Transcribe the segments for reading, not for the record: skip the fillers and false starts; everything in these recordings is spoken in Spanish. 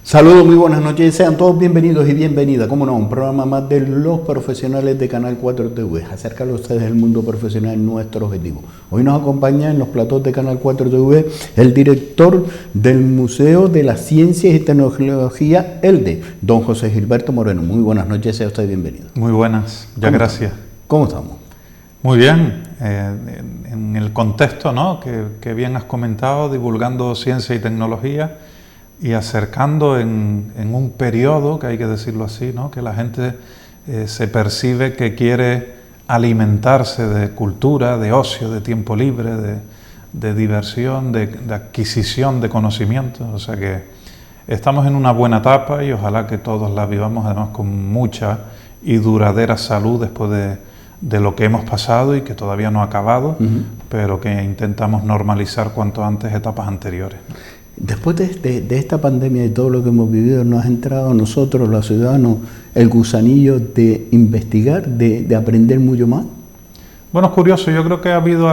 Saludos, muy buenas noches, sean todos bienvenidos y bienvenidas, como no, un programa más de los profesionales de Canal 4 TV, acercarle a ustedes el mundo profesional, nuestro objetivo. Hoy nos acompaña en los platós de Canal 4 TV el director del Museo de las Ciencias y Tecnología, ELDE, don José Gilberto Moreno. Muy buenas noches, sea usted bienvenido. Muy buenas, ya gracias. ¿Cómo estamos? Muy bien, en el contexto, ¿no?, que bien has comentado, divulgando ciencia y tecnología y acercando en un periodo, que hay que decirlo así, ¿no?, que la gente se percibe que quiere alimentarse de cultura, de ocio, de tiempo libre, de diversión, de adquisición de conocimientos. O sea que estamos en una buena etapa y ojalá que todos la vivamos además con mucha y duradera salud después de lo que hemos pasado y que todavía no ha acabado, pero que intentamos normalizar cuanto antes etapas anteriores. Después de esta pandemia y todo lo que hemos vivido, nos ha entrado a nosotros, los ciudadanos, el gusanillo de investigar, de aprender mucho más. Bueno, es curioso, yo creo que ha habido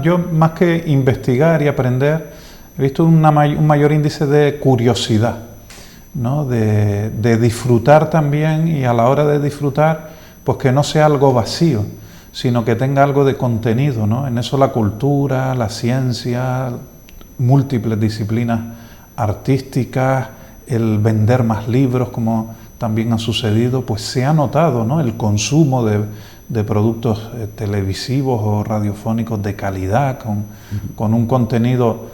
yo más que investigar y aprender, he visto un mayor índice de curiosidad, ¿no?, de disfrutar también, y a la hora de disfrutar, pues que no sea algo vacío, sino que tenga algo de contenido, ¿no? En eso la cultura, la ciencia, múltiples disciplinas artísticas, el vender más libros, como también ha sucedido, pues se ha notado, ¿no?, el consumo de productos televisivos o radiofónicos de calidad, con un contenido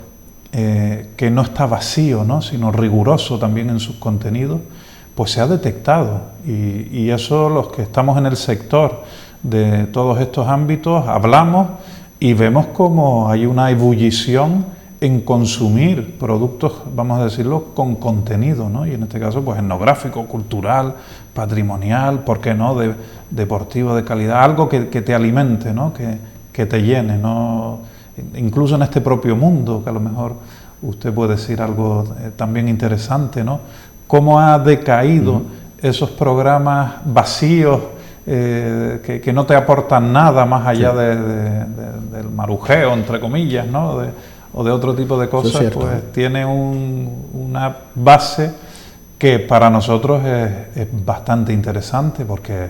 que no está vacío, ¿no?, sino riguroso también en sus contenidos, pues se ha detectado. Y eso, los que estamos en el sector de todos estos ámbitos, hablamos y vemos como hay una ebullición en consumir productos, vamos a decirlo, con contenido, ¿no? Y en este caso, pues etnográfico, cultural, patrimonial, ¿por qué no?, deportivo, de calidad, algo que te alimente, ¿no?, que te llene, ¿no? Incluso en este propio mundo, que a lo mejor usted puede decir algo también interesante, ¿no?, cómo ha decaído esos programas vacíos, que no te aportan nada más allá del marujeo, entre comillas, ¿no?, o de otro tipo de cosas, pues tiene una base que para nosotros es bastante interesante, porque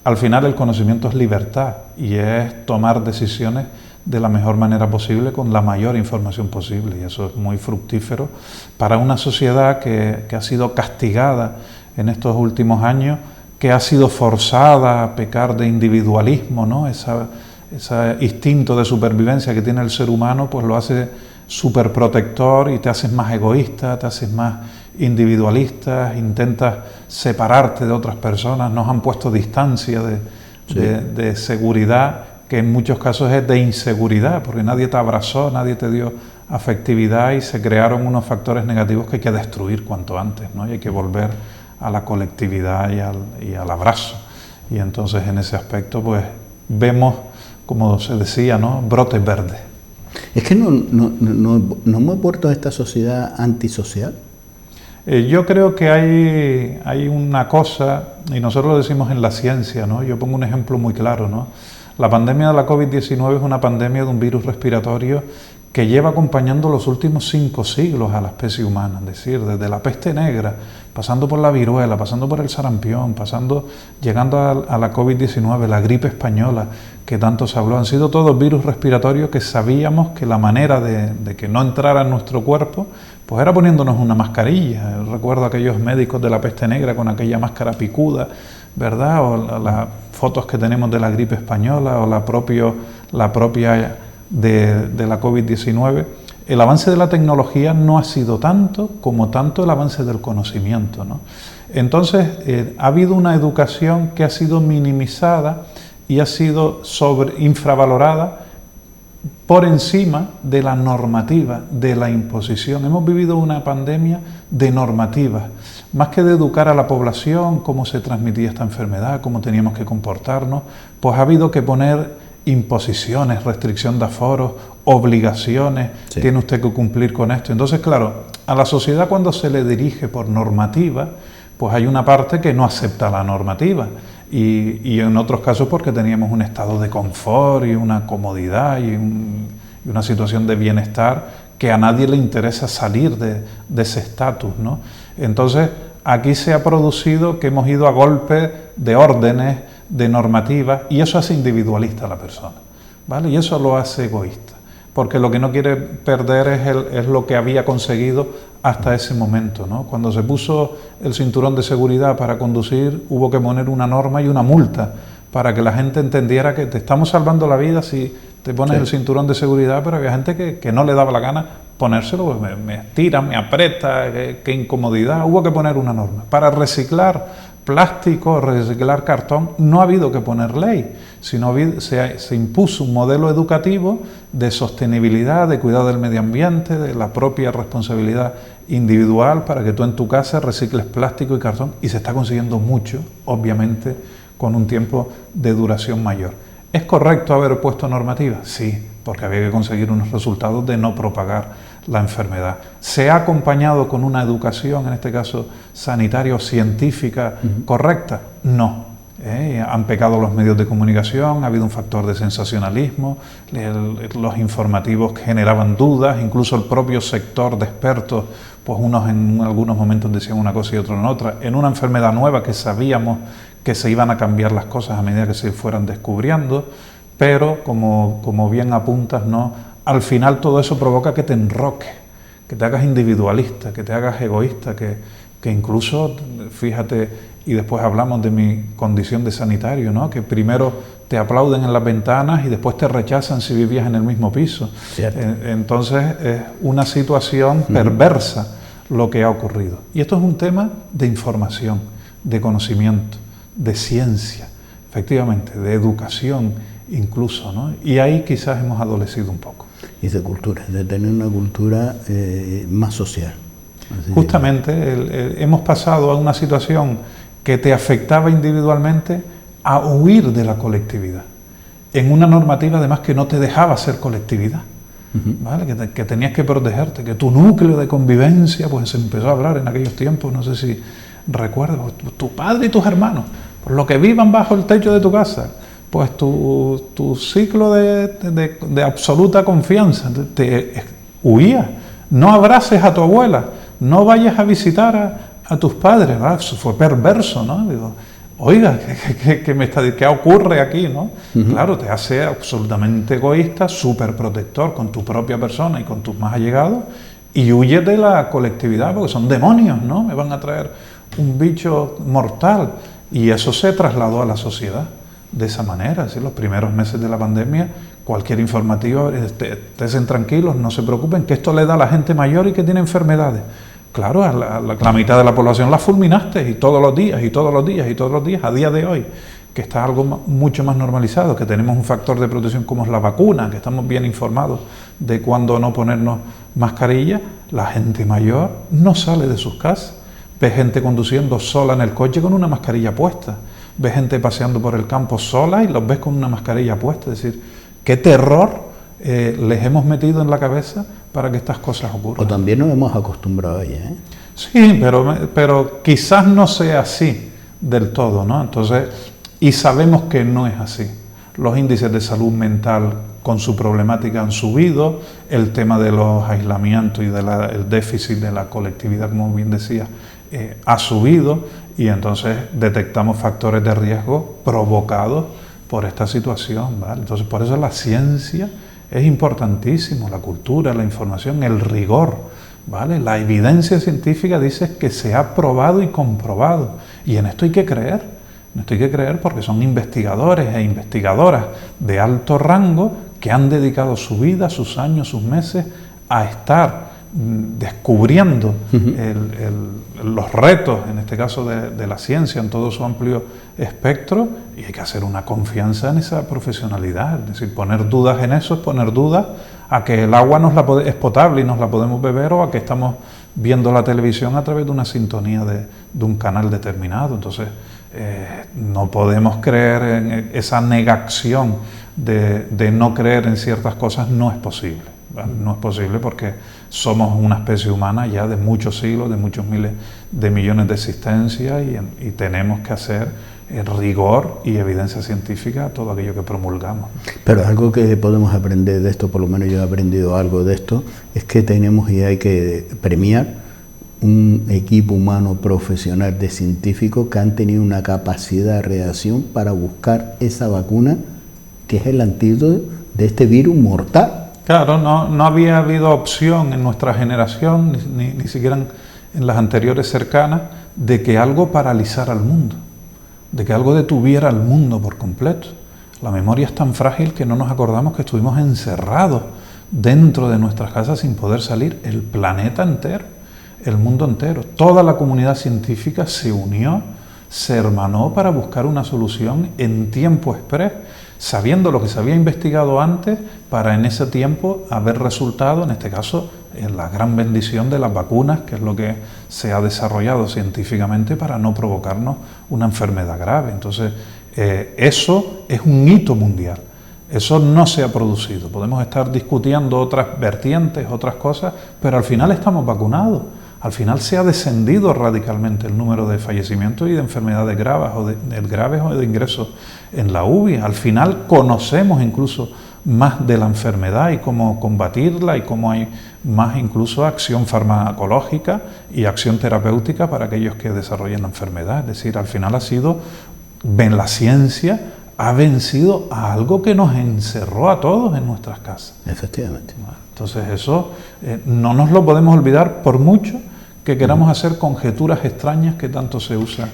al final el conocimiento es libertad y es tomar decisiones de la mejor manera posible con la mayor información posible, y eso es muy fructífero para una sociedad que ha sido castigada en estos últimos años, que ha sido forzada a pecar de individualismo, ¿no? Ese instinto de supervivencia que tiene el ser humano, pues lo hace súper protector y te haces más egoísta, te haces más individualista, intentas separarte de otras personas, nos han puesto distancia de seguridad, que en muchos casos es de inseguridad, porque nadie te abrazó, nadie te dio afectividad y se crearon unos factores negativos que hay que destruir cuanto antes, ¿no? Y hay que volver a la colectividad y al abrazo. Y entonces en ese aspecto pues vemos, como se decía, ¿no?, brotes verdes. Es que no hemos vuelto a esta sociedad antisocial. Yo creo que hay una cosa, y nosotros lo decimos en la ciencia, ¿no? Yo pongo un ejemplo muy claro, ¿no? La pandemia de la COVID-19 es una pandemia de un virus respiratorio que lleva acompañando los últimos 5 siglos a la especie humana, es decir, desde la peste negra, pasando por la viruela, pasando por el sarampión, llegando a la COVID-19, la gripe española, que tanto se habló. Han sido todos virus respiratorios que sabíamos que la manera de que no entrara en nuestro cuerpo, pues era poniéndonos una mascarilla. Recuerdo aquellos médicos de la peste negra con aquella máscara picuda, ¿verdad? O las fotos que tenemos de la gripe española, o la propia de la COVID-19, el avance de la tecnología no ha sido tanto el avance del conocimiento, ¿no? Entonces, ha habido una educación que ha sido minimizada y ha sido infravalorada por encima de la normativa, de la imposición. Hemos vivido una pandemia de normativas, más que de educar a la población cómo se transmitía esta enfermedad, cómo teníamos que comportarnos, pues ha habido que poner imposiciones, restricción de aforos, obligaciones, tiene usted que cumplir con esto. Entonces, claro, a la sociedad cuando se le dirige por normativa, pues hay una parte que no acepta la normativa, y en otros casos porque teníamos un estado de confort y una comodidad y una situación de bienestar que a nadie le interesa salir de ese estatus, ¿no? Entonces, aquí se ha producido que hemos ido a golpe de órdenes, de normativas, y eso hace individualista a la persona, ¿vale? Y eso lo hace egoísta, porque lo que no quiere perder es lo que había conseguido hasta ese momento, ¿no? Cuando se puso el cinturón de seguridad para conducir, hubo que poner una norma y una multa para que la gente entendiera que te estamos salvando la vida si te pones el cinturón de seguridad, pero había gente que no le daba la gana ponérselo, pues me estira, me aprieta, qué incomodidad. Hubo que poner una norma. Para reciclar plástico, reciclar cartón, no ha habido que poner ley, sino se impuso un modelo educativo de sostenibilidad, de cuidado del medio ambiente, de la propia responsabilidad individual para que tú en tu casa recicles plástico y cartón, y se está consiguiendo mucho, obviamente, con un tiempo de duración mayor. ¿Es correcto haber puesto normativas? Sí, porque había que conseguir unos resultados de no propagar la enfermedad. ¿Se ha acompañado con una educación, en este caso sanitaria o científica, correcta? No. Han pecado los medios de comunicación, ha habido un factor de sensacionalismo, los informativos generaban dudas, incluso el propio sector de expertos, pues unos en algunos momentos decían una cosa y otros en otra, en una enfermedad nueva que sabíamos que se iban a cambiar las cosas a medida que se fueran descubriendo, pero como bien apuntas, ¿no? Al final todo eso provoca que te enroques, que te hagas individualista, que te hagas egoísta, que incluso, fíjate, y después hablamos de mi condición de sanitario, ¿no? Que primero te aplauden en las ventanas y después te rechazan si vivías en el mismo piso. Entonces es una situación perversa lo que ha ocurrido. Y esto es un tema de información, de conocimiento, de ciencia, efectivamente, de educación incluso, ¿no? Y ahí quizás hemos adolecido un poco. Y de cultura, de tener una cultura más social. Justamente hemos pasado a una situación que te afectaba individualmente a huir de la colectividad, en una normativa además que no te dejaba ser colectividad, ¿vale? Que tenías que protegerte, que tu núcleo de convivencia, pues se empezó a hablar en aquellos tiempos, no sé si recuerdas, tu padre y tus hermanos, por lo que vivan bajo el techo de tu casa, pues tu ciclo de absoluta confianza, te huía. No abraces a tu abuela, no vayas a visitar a tus padres, ¿verdad? Eso fue perverso, ¿no? Digo, oiga, ¿qué ocurre aquí, no? Claro, te hace absolutamente egoísta, súper protector con tu propia persona y con tus más allegados, y huyes de la colectividad porque son demonios, ¿no? Me van a traer un bicho mortal, y eso se trasladó a la sociedad de esa manera. Es decir, los primeros meses de la pandemia, cualquier informativo, estén tranquilos, no se preocupen, que esto le da a la gente mayor y que tiene enfermedades. Claro, a la mitad de la población la fulminaste, y todos los días, y todos los días, y todos los días, a día de hoy, que está algo mucho más normalizado, que tenemos un factor de protección como es la vacuna, que estamos bien informados de cuándo no ponernos mascarilla, la gente mayor no sale de sus casas. Ves gente conduciendo sola en el coche con una mascarilla puesta. Ves gente paseando por el campo sola y los ves con una mascarilla puesta. Es decir, qué terror les hemos metido en la cabeza para que estas cosas ocurran. O también nos hemos acostumbrado a ella, ¿eh? Sí, pero quizás no sea así del todo, ¿no? Entonces, y sabemos que no es así. Los índices de salud mental con su problemática han subido, el tema de los aislamientos y el déficit de la colectividad, como bien decía, ha subido, y entonces detectamos factores de riesgo provocados por esta situación, ¿vale? Entonces, por eso la ciencia es importantísimo, la cultura, la información, el rigor, ¿vale? La evidencia científica dice que se ha probado y comprobado, y en esto hay que creer. En esto hay que creer porque son investigadores e investigadoras de alto rango que han dedicado su vida, sus años, sus meses a estar descubriendo los retos, en este caso de la ciencia en todo su amplio espectro, y hay que hacer una confianza en esa profesionalidad. Es decir, poner dudas en eso es poner dudas a que el agua es potable y nos la podemos beber, o a que estamos viendo la televisión a través de una sintonía de un canal determinado. Entonces, no podemos creer en esa negación de no creer en ciertas cosas. No es posible, ¿vale? No es posible porque somos una especie humana ya de muchos siglos, de muchos miles de millones de existencias, y tenemos que hacer rigor y evidencia científica a todo aquello que promulgamos. Pero algo que podemos aprender de esto, por lo menos yo he aprendido algo de esto, es que tenemos y hay que premiar un equipo humano profesional de científicos que han tenido una capacidad de reacción para buscar esa vacuna que es el antídoto de este virus mortal. Claro, no había habido opción en nuestra generación, ni siquiera en las anteriores cercanas, de que algo paralizara al mundo, de que algo detuviera al mundo por completo. La memoria es tan frágil que no nos acordamos que estuvimos encerrados dentro de nuestras casas sin poder salir, el planeta entero. El mundo entero, toda la comunidad científica se unió, se hermanó para buscar una solución en tiempo exprés, sabiendo lo que se había investigado antes, para en ese tiempo haber resultado, en este caso, en la gran bendición de las vacunas, que es lo que se ha desarrollado científicamente para no provocarnos una enfermedad grave. Entonces, eso es un hito mundial. Eso no se ha producido. Podemos estar discutiendo otras vertientes, otras cosas, pero al final estamos vacunados. Al final se ha descendido radicalmente el número de fallecimientos y de enfermedades graves o de ingresos en la UBI. Al final conocemos incluso más de la enfermedad y cómo combatirla y cómo hay más incluso acción farmacológica y acción terapéutica para aquellos que desarrollen la enfermedad. Es decir, al final la ciencia ha vencido a algo que nos encerró a todos en nuestras casas. Efectivamente. Entonces eso no nos lo podemos olvidar por mucho que queramos hacer conjeturas extrañas que tanto se usa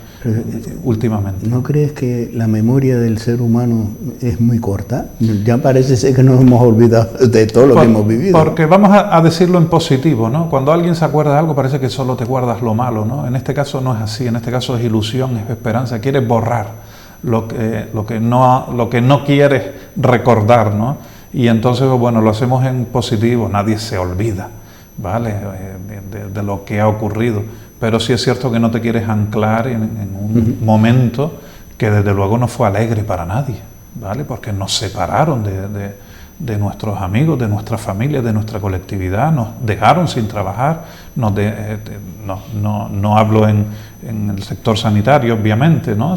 últimamente. ¿No crees que la memoria del ser humano es muy corta? Ya parece ser que nos hemos olvidado de todo lo que hemos vivido. Porque vamos a decirlo en positivo, ¿no? Cuando alguien se acuerda de algo parece que solo te guardas lo malo, ¿no? En este caso no es así, en este caso es ilusión, es esperanza, quieres borrar lo que no quieres recordar, ¿no? Y entonces, bueno, lo hacemos en positivo, nadie se olvida, ¿vale? De lo que ha ocurrido, pero sí es cierto que no te quieres anclar en un momento que desde luego no fue alegre para nadie, ¿vale? Porque nos separaron de nuestros amigos, de nuestra familia, de nuestra colectividad, nos dejaron sin trabajar, no hablo en el sector sanitario, obviamente, ¿no?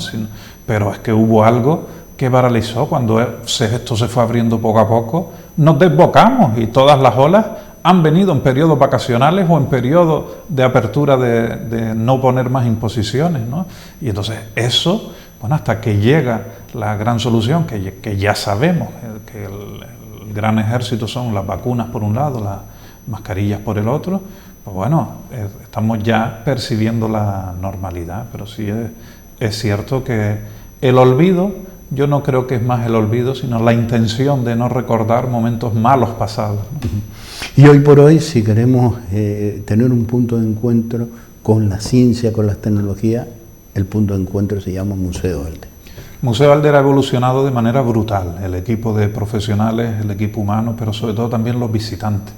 Pero es que hubo algo que paralizó. Cuando esto se fue abriendo poco a poco, nos desbocamos y todas las olas han venido en periodos vacacionales o en periodos de apertura de no poner más imposiciones, ¿no? Y entonces eso, bueno, hasta que llega la gran solución, que ya sabemos que el gran ejército son las vacunas por un lado, las mascarillas por el otro, pues bueno, estamos ya percibiendo la normalidad, pero sí es cierto que el olvido, yo no creo que es más el olvido, sino la intención de no recordar momentos malos pasados, ¿no? Y hoy por hoy, si queremos tener un punto de encuentro con la ciencia, con las tecnologías, el punto de encuentro se llama Museo Alder. Museo Alder ha evolucionado de manera brutal, el equipo de profesionales, el equipo humano, pero sobre todo también los visitantes.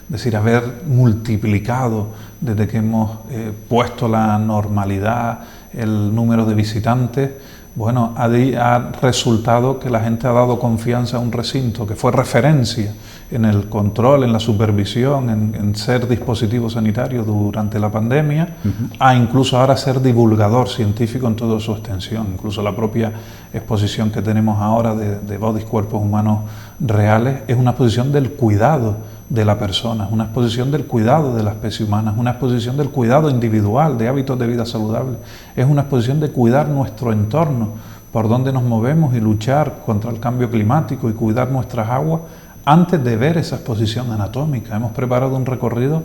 Es decir, haber multiplicado desde que hemos puesto la normalidad, el número de visitantes, bueno, ha resultado que la gente ha dado confianza a un recinto que fue referencia en el control, en la supervisión, en ser dispositivo sanitario durante la pandemia, a incluso ahora ser divulgador científico en toda su extensión. Incluso la propia exposición que tenemos ahora de bodies, cuerpos humanos reales, es una exposición del cuidado de la persona, es una exposición del cuidado de la especie humana, es una exposición del cuidado individual, de hábitos de vida saludables, es una exposición de cuidar nuestro entorno, por donde nos movemos y luchar contra el cambio climático y cuidar nuestras aguas antes de ver esa exposición anatómica. Hemos preparado un recorrido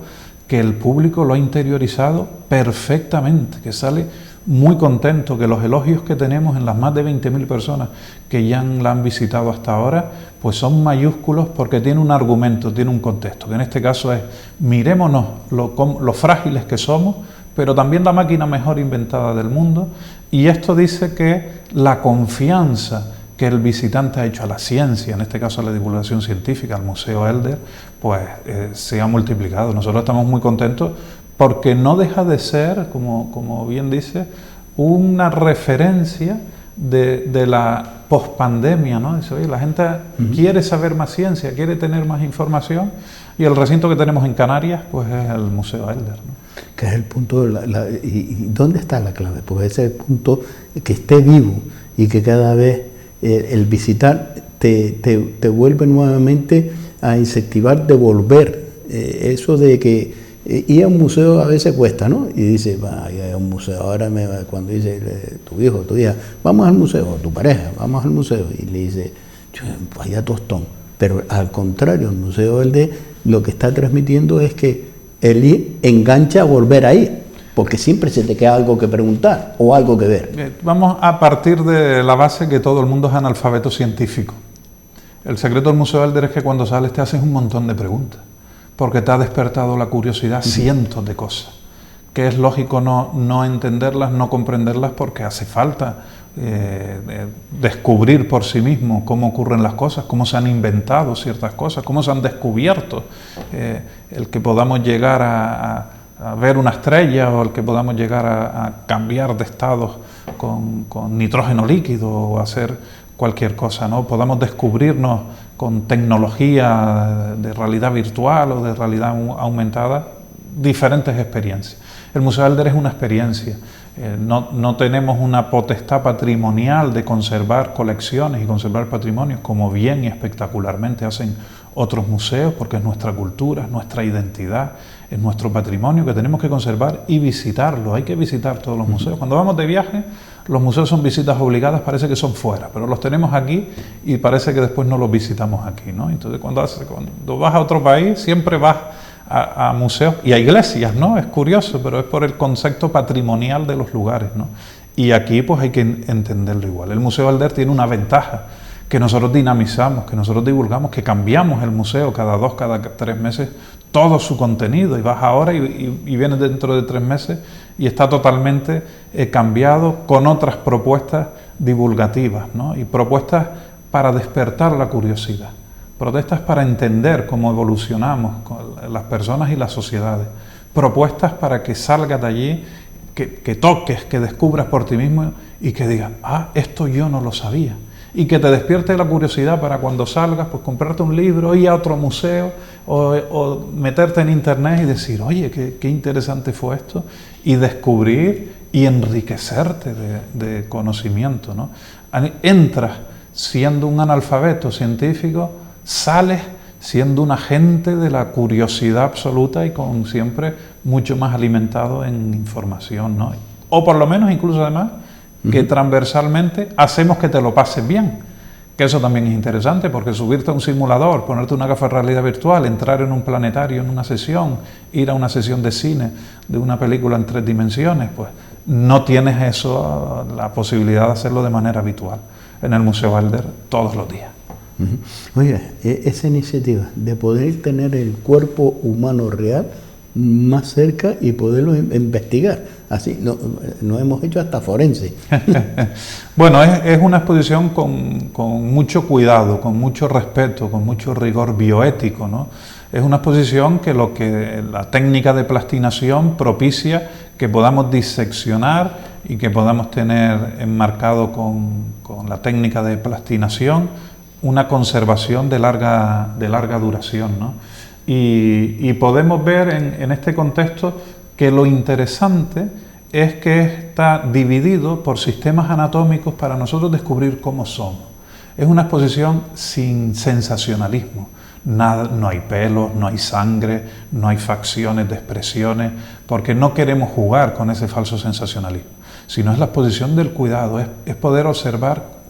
que el público lo ha interiorizado perfectamente, que sale muy contento, que los elogios que tenemos en las más de 20.000 personas que ya la han visitado hasta ahora, pues son mayúsculos porque tiene un argumento, tiene un contexto, que en este caso es mirémonos lo frágiles que somos, pero también la máquina mejor inventada del mundo, y esto dice que la confianza que el visitante ha hecho a la ciencia, en este caso a la divulgación científica, al Museo Alder, pues se ha multiplicado. Nosotros estamos muy contentos porque no deja de ser, como bien dice, una referencia de la pospandemia, ¿no? Dice, oye, la gente quiere saber más ciencia, quiere tener más información, y el recinto que tenemos en Canarias, pues es el Museo Alder, ¿no? que es el punto, y ¿dónde está la clave? Porque ese es el punto, que esté vivo y que cada vez el visitar te vuelve nuevamente a incentivar de volver. Eso de que ir a un museo a veces cuesta, ¿no? Y dice, vaya a un museo, ahora cuando dice tu hijo, tu hija, vamos al museo, tu pareja, vamos al museo, y le dice, vaya tostón. Pero al contrario, el Museo Verde lo que está transmitiendo es que el ir engancha a volver a ir, porque siempre se te queda algo que preguntar o algo que ver. Vamos a partir de la base que todo el mundo es analfabeto científico. El secreto del Museo Verde es que cuando sales te haces un montón de preguntas, porque te ha despertado la curiosidad cientos de cosas, que es lógico no entenderlas, no comprenderlas, porque hace falta descubrir por sí mismo cómo ocurren las cosas, cómo se han inventado ciertas cosas, cómo se han descubierto, el que podamos llegar a ver una estrella, o el que podamos llegar a cambiar de estado con nitrógeno líquido, o hacer cualquier cosa, ¿no? Podamos descubrirnos con tecnología de realidad virtual o de realidad aumentada diferentes experiencias. El Museo Alder es una experiencia. No tenemos una potestad patrimonial de conservar colecciones y conservar patrimonios como bien y espectacularmente hacen otros museos, porque es nuestra cultura, es nuestra identidad, es nuestro patrimonio que tenemos que conservar y visitarlo. Hay que visitar todos los museos. Cuando vamos de viaje, los museos son visitas obligadas, parece que son fuera, pero los tenemos aquí y parece que después no los visitamos aquí, ¿no? Entonces cuando vas a otro país, siempre vas a museos y a iglesias, ¿no? Es curioso, pero es por el concepto patrimonial de los lugares, ¿no? Y aquí pues hay que entenderlo igual. El Museo Alder tiene una ventaja, que nosotros dinamizamos, que nosotros divulgamos, que cambiamos el museo cada 2, cada 3 meses, todo su contenido, y vas ahora y vienes dentro de 3 meses y está totalmente cambiado con otras propuestas divulgativas, ¿no? Y propuestas para despertar la curiosidad. Protestas para entender cómo evolucionamos con las personas y las sociedades. Propuestas para que salgas de allí, que toques, que descubras por ti mismo y que digas, esto yo no lo sabía. Y que te despierte la curiosidad para cuando salgas, pues comprarte un libro, ir a otro museo o meterte en internet y decir, oye, qué interesante fue esto, y descubrir y enriquecerte de conocimiento, ¿no? Entras siendo un analfabeto científico, sales siendo un agente de la curiosidad absoluta y con siempre mucho más alimentado en información, ¿no? O por lo menos incluso además que transversalmente hacemos que te lo pases bien, que eso también es interesante, porque subirte a un simulador, ponerte una gafas de realidad virtual, entrar en un planetario en una sesión, ir a una sesión de cine de una película en 3 dimensiones, pues no tienes eso, la posibilidad de hacerlo de manera habitual en el Museo Alder todos los días. Oiga, esa iniciativa de poder tener el cuerpo humano real más cerca y poderlo investigar, así no hemos hecho hasta forense. Bueno, es una exposición con mucho cuidado, con mucho respeto, con mucho rigor bioético, ¿no? Es una exposición que la técnica de plastinación propicia que podamos diseccionar y que podamos tener enmarcado con la técnica de plastinación una conservación de larga duración, ¿no? Y podemos ver en este contexto que lo interesante es que está dividido por sistemas anatómicos para nosotros descubrir cómo somos. Es una exposición sin sensacionalismo. No hay pelos, no hay sangre, no hay facciones de expresiones, porque no queremos jugar con ese falso sensacionalismo, sino es la exposición del cuidado, es poder observar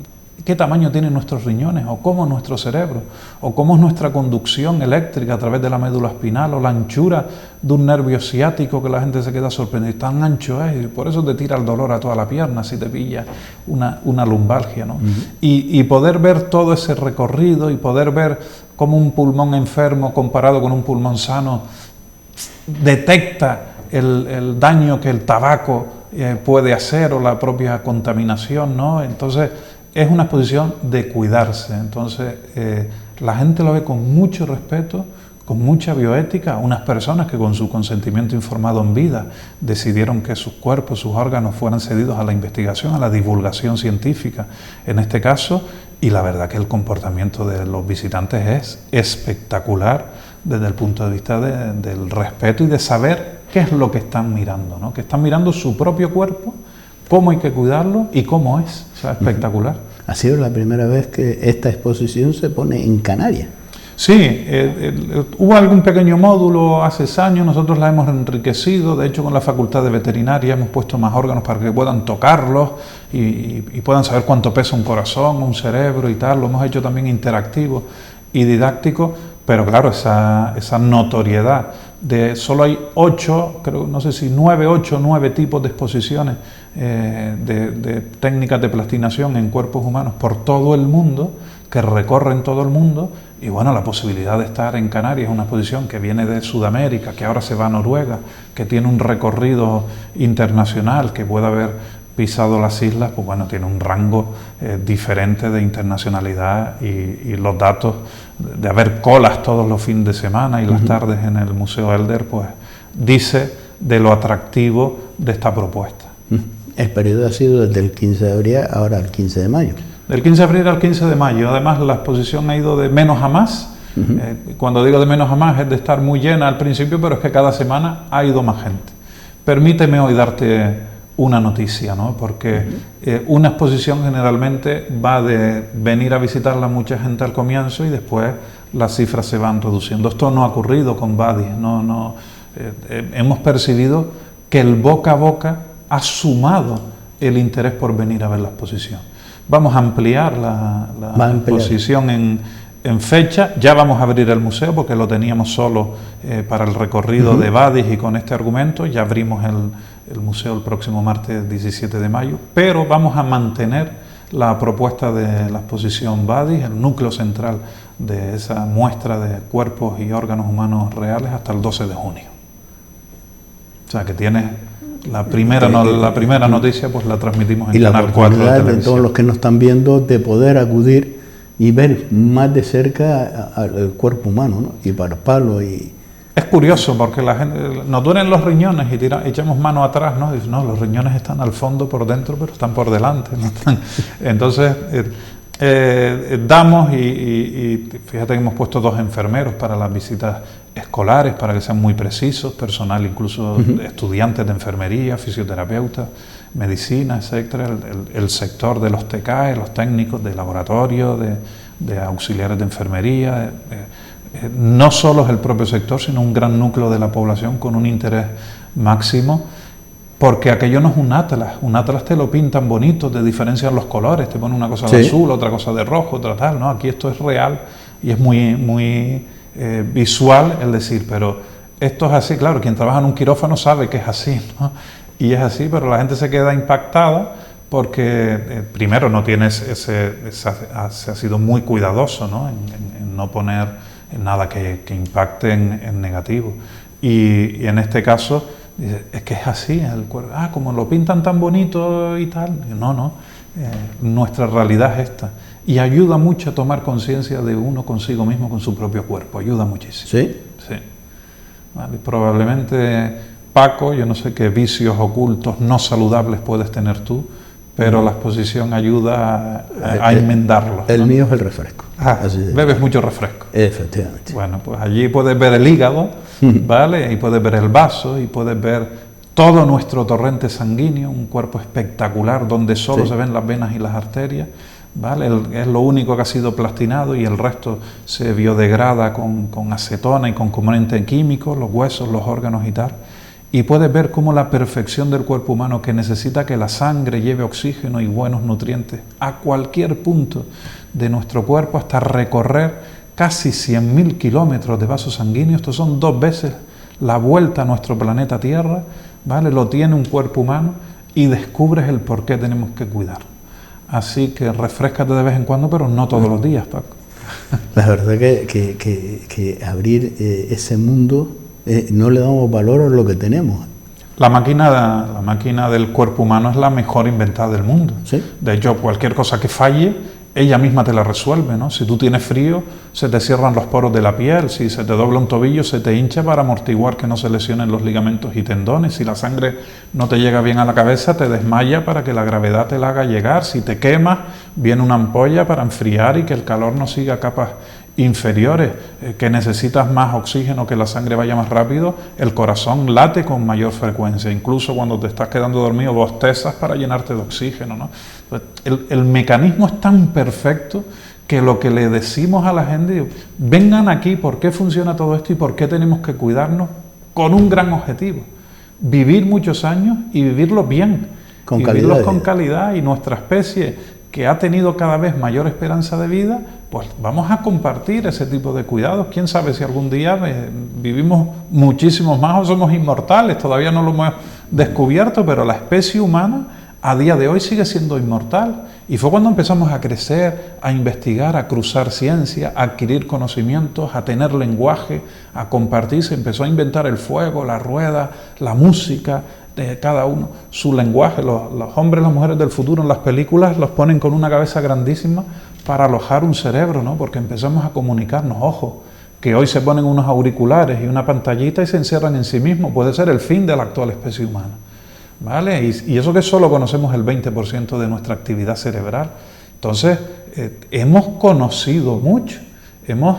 qué tamaño tienen nuestros riñones, o cómo es nuestro cerebro, o cómo es nuestra conducción eléctrica a través de la médula espinal, o la anchura de un nervio ciático que la gente se queda sorprendida. Tan ancho es, y por eso te tira el dolor a toda la pierna si te pilla una lumbalgia, ¿no? Y poder ver todo ese recorrido y poder ver cómo un pulmón enfermo comparado con un pulmón sano detecta el daño que el tabaco puede hacer, o la propia contaminación, ¿no? Entonces, es una exposición de cuidarse. Entonces, la gente lo ve con mucho respeto, con mucha bioética. Unas personas que con su consentimiento informado en vida decidieron que sus cuerpos, sus órganos fueran cedidos a la investigación, a la divulgación científica, en este caso, y la verdad que el comportamiento de los visitantes es espectacular desde el punto de vista del respeto y de saber ¿qué es lo que están mirando? ¿No? Que están mirando su propio cuerpo, cómo hay que cuidarlo y cómo es. O sea, espectacular. Ha sido la primera vez que esta exposición se pone en Canarias. Sí, hubo algún pequeño módulo hace años, nosotros la hemos enriquecido, de hecho con la Facultad de Veterinaria hemos puesto más órganos para que puedan tocarlos y puedan saber cuánto pesa un corazón, un cerebro y tal, lo hemos hecho también interactivo y didáctico, pero claro, esa notoriedad de solo hay 8, creo, no sé si 9 tipos de exposiciones de técnicas de plastinación en cuerpos humanos por todo el mundo, que recorren todo el mundo, y bueno, la posibilidad de estar en Canarias, una exposición que viene de Sudamérica, que ahora se va a Noruega, que tiene un recorrido internacional, que puede haber pisado las islas, pues bueno, tiene un rango diferente de internacionalidad y los datos de haber colas todos los fines de semana y las tardes en el Museo Elder, pues dice de lo atractivo de esta propuesta. El periodo ha sido desde el 15 de abril ahora al 15 de mayo. Del 15 de abril al 15 de mayo. Además, la exposición ha ido de menos a más. Cuando digo de menos a más es de estar muy llena al principio, pero es que cada semana ha ido más gente. Permíteme hoy darte una noticia, ¿no? Porque una exposición generalmente va de venir a visitarla mucha gente al comienzo y después las cifras se van reduciendo. Esto no ha ocurrido con Badi. Hemos percibido que el boca a boca ha sumado el interés por venir a ver la exposición. Vamos a ampliar la exposición en fecha. Ya vamos a abrir el museo porque lo teníamos solo para el recorrido de Badis y con este argumento. Ya abrimos el museo el próximo martes 17 de mayo, pero vamos a mantener la propuesta de la exposición Badis, el núcleo central de esa muestra de cuerpos y órganos humanos reales, hasta el 12 de junio. O sea que tiene... La primera noticia pues la transmitimos en Canal 4 de televisión. De todos los que nos están viendo de poder acudir y ver más de cerca al cuerpo humano, ¿no? Y palparlo y... Es curioso porque la gente nos duelen los riñones y echamos mano atrás, ¿no? Dice, no, los riñones están al fondo por dentro, pero están por delante, ¿no? Entonces damos y fíjate que hemos puesto 2 enfermeros para las visitas escolares, para que sean muy precisos, personal incluso estudiantes de enfermería, fisioterapeutas, medicina, etcétera, el sector de los TK, los técnicos de laboratorio, de auxiliares de enfermería, no solo es el propio sector, sino un gran núcleo de la población con un interés máximo, porque aquello no es un atlas te lo pintan bonito, te diferencian los colores, te ponen una cosa de azul, otra cosa de rojo, otra tal, ¿no? Aquí esto es real y es muy visual el decir, pero esto es así, claro, quien trabaja en un quirófano sabe que es así, ¿no? Y es así, pero la gente se queda impactada porque primero no tienes se ha sido muy cuidadoso, ¿no? En no poner nada que impacte en negativo. Y en este caso, dice, es que es así, el cuerpo, como lo pintan tan bonito y tal. No, nuestra realidad es esta. Y ayuda mucho a tomar conciencia de uno consigo mismo, con su propio cuerpo, ayuda muchísimo. ¿Sí? Sí. Vale, probablemente, Paco, yo no sé qué vicios ocultos no saludables puedes tener tú, pero la exposición ayuda a enmendarlos. El mío es el refresco. Bebes mucho refresco. Efectivamente. Bueno, pues allí puedes ver el hígado, ¿vale? Y puedes ver el vaso, y puedes ver todo nuestro torrente sanguíneo, un cuerpo espectacular donde solo se ven las venas y las arterias, ¿vale? Es lo único que ha sido plastinado y el resto se biodegrada con acetona y con componentes químicos, los huesos, los órganos y tal. Y puedes ver cómo la perfección del cuerpo humano, que necesita que la sangre lleve oxígeno y buenos nutrientes a cualquier punto de nuestro cuerpo, hasta recorrer casi 100.000 kilómetros de vasos sanguíneos. Estos son 2 veces la vuelta a nuestro planeta Tierra, ¿vale? Lo tiene un cuerpo humano y descubres el por qué tenemos que cuidar. Así que refréscate de vez en cuando, pero no todos los días, Paco. La verdad que abrir ese mundo... no le damos valor a lo que tenemos. La máquina del cuerpo humano es la mejor inventada del mundo. ¿Sí? De hecho, cualquier cosa que falle, ella misma te la resuelve, ¿no? Si tú tienes frío, se te cierran los poros de la piel. Si se te dobla un tobillo, se te hincha para amortiguar que no se lesionen los ligamentos y tendones. Si la sangre no te llega bien a la cabeza, te desmaya para que la gravedad te la haga llegar. Si te quemas, viene una ampolla para enfriar y que el calor no siga capas inferiores, que necesitas más oxígeno, que la sangre vaya más rápido, el corazón late con mayor frecuencia. Incluso cuando te estás quedando dormido, bostezas para llenarte de oxígeno, ¿no? El mecanismo es tan perfecto que lo que le decimos a la gente, vengan aquí, ¿por qué funciona todo esto y por qué tenemos que cuidarnos? Con un gran objetivo, vivir muchos años y vivirlos bien, vivirlos con calidad, y nuestra especie, que ha tenido cada vez mayor esperanza de vida, pues vamos a compartir ese tipo de cuidados. Quién sabe si algún día vivimos muchísimos más o somos inmortales, todavía no lo hemos descubierto, pero la especie humana a día de hoy sigue siendo inmortal. Y fue cuando empezamos a crecer, a investigar, a cruzar ciencia, a adquirir conocimientos, a tener lenguaje, a compartir. Se empezó a inventar el fuego, la rueda, la música, de cada uno, su lenguaje. Los hombres y las mujeres del futuro en las películas los ponen con una cabeza grandísima para alojar un cerebro, ¿no? Porque empezamos a comunicarnos. Ojo, que hoy se ponen unos auriculares y una pantallita y se encierran en sí mismos. Puede ser el fin de la actual especie humana, ¿vale? Y eso que solo conocemos el 20% de nuestra actividad cerebral. Entonces, hemos conocido mucho, hemos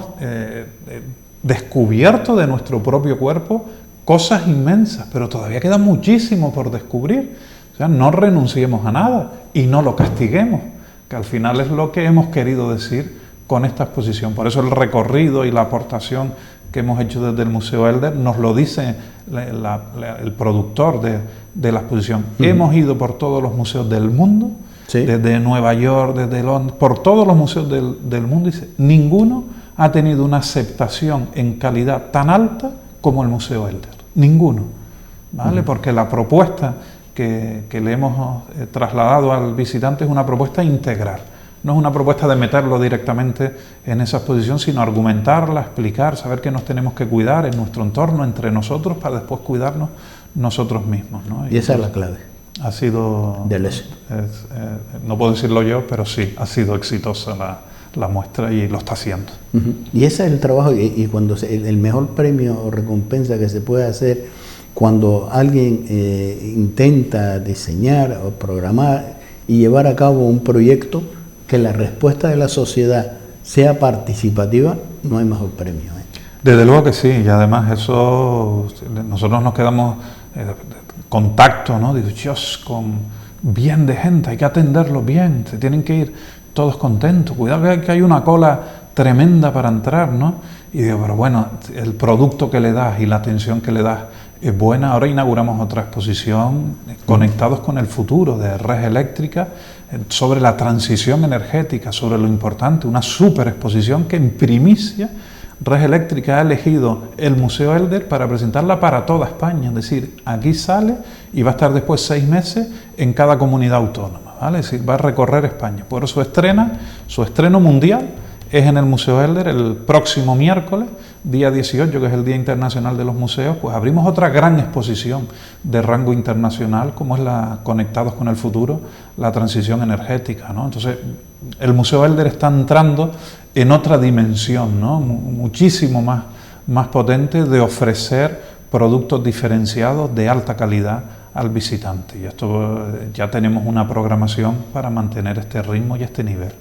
descubierto de nuestro propio cuerpo cosas inmensas, pero todavía queda muchísimo por descubrir. O sea, no renunciemos a nada y no lo castiguemos, que al final es lo que hemos querido decir con esta exposición. Por eso el recorrido y la aportación que hemos hecho desde el Museo Elder nos lo dice el productor de la exposición. Hemos ido por todos los museos del mundo, desde Nueva York, desde Londres, por todos los museos del mundo, y dice, ninguno ha tenido una aceptación en calidad tan alta como el Museo Elder, ninguno, ¿vale? Porque la propuesta que le hemos trasladado al visitante es una propuesta integral, no es una propuesta de meterlo directamente en esa exposición, sino argumentarla, explicar, saber que nos tenemos que cuidar en nuestro entorno, entre nosotros, para después cuidarnos nosotros mismos, ¿no? Y esa es la clave. Ha sido... del éxito. No puedo decirlo yo, pero sí, ha sido exitosa la muestra y lo está haciendo. Y ese es el trabajo, y cuando el mejor premio o recompensa que se puede hacer cuando alguien intenta diseñar o programar y llevar a cabo un proyecto, que la respuesta de la sociedad sea participativa, no hay mejor premio. Desde luego que sí, y además eso, nosotros nos quedamos contacto, ¿no? Dios, con bien de gente, hay que atenderlos bien, se tienen que ir todos contentos, cuidado que hay una cola tremenda para entrar, ¿no? Y digo, pero bueno, el producto que le das y la atención que le das es buena. Ahora inauguramos otra exposición, Conectados con el futuro, de Red Eléctrica, sobre la transición energética, sobre lo importante, una super exposición que en primicia Red Eléctrica ha elegido el Museo Elder para presentarla para toda España, es decir, aquí sale y va a estar después 6 meses en cada comunidad autónoma, ¿vale? Es decir, va a recorrer España. Por eso su estreno mundial es en el Museo Elder el próximo miércoles, día 18, que es el Día Internacional de los Museos. Pues abrimos otra gran exposición de rango internacional, como es la Conectados con el Futuro, la transición energética, ¿no? Entonces, el Museo Elder está entrando en otra dimensión, ¿no? Muchísimo más potente, de ofrecer productos diferenciados de alta calidad al visitante. Y esto ya tenemos una programación para mantener este ritmo y este nivel.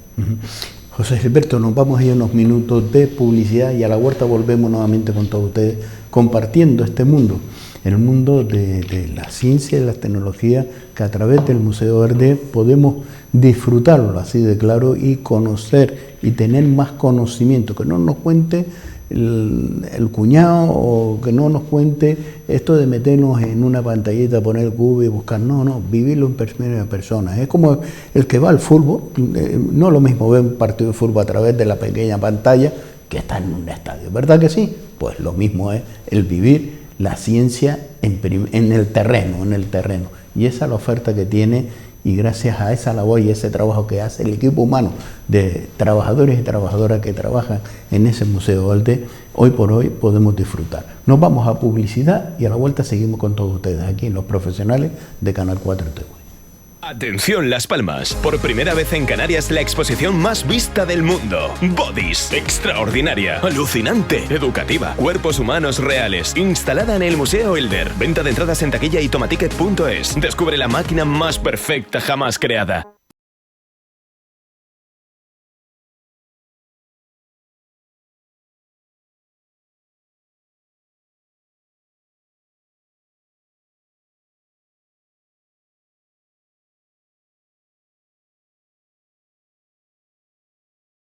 José Gilberto, nos vamos a ir unos minutos de publicidad y a la vuelta volvemos nuevamente con todos ustedes compartiendo este mundo, el mundo de la ciencia y la tecnología, que a través del Museo Elder podemos disfrutarlo así de claro y conocer y tener más conocimiento, que no nos cuente el cuñado, o que no nos cuente esto de meternos en una pantallita, poner Google y buscar. No, vivirlo en primera persona. Es como el que va al fútbol, no es lo mismo ver un partido de fútbol a través de la pequeña pantalla que estar en un estadio, ¿verdad que sí? Pues lo mismo es el vivir la ciencia en el terreno, y esa es la oferta que tiene. Y gracias a esa labor y ese trabajo que hace el equipo humano de trabajadores y trabajadoras que trabajan en ese Museo Elder, hoy por hoy podemos disfrutar. Nos vamos a publicidad y a la vuelta seguimos con todos ustedes aquí en Los Profesionales de Canal 4 TV. Atención Las Palmas, por primera vez en Canarias la exposición más vista del mundo. Bodies, extraordinaria, alucinante, educativa, cuerpos humanos reales, instalada en el Museo Elder. Venta de entradas en taquilla y tomaticket.es. Descubre la máquina más perfecta jamás creada.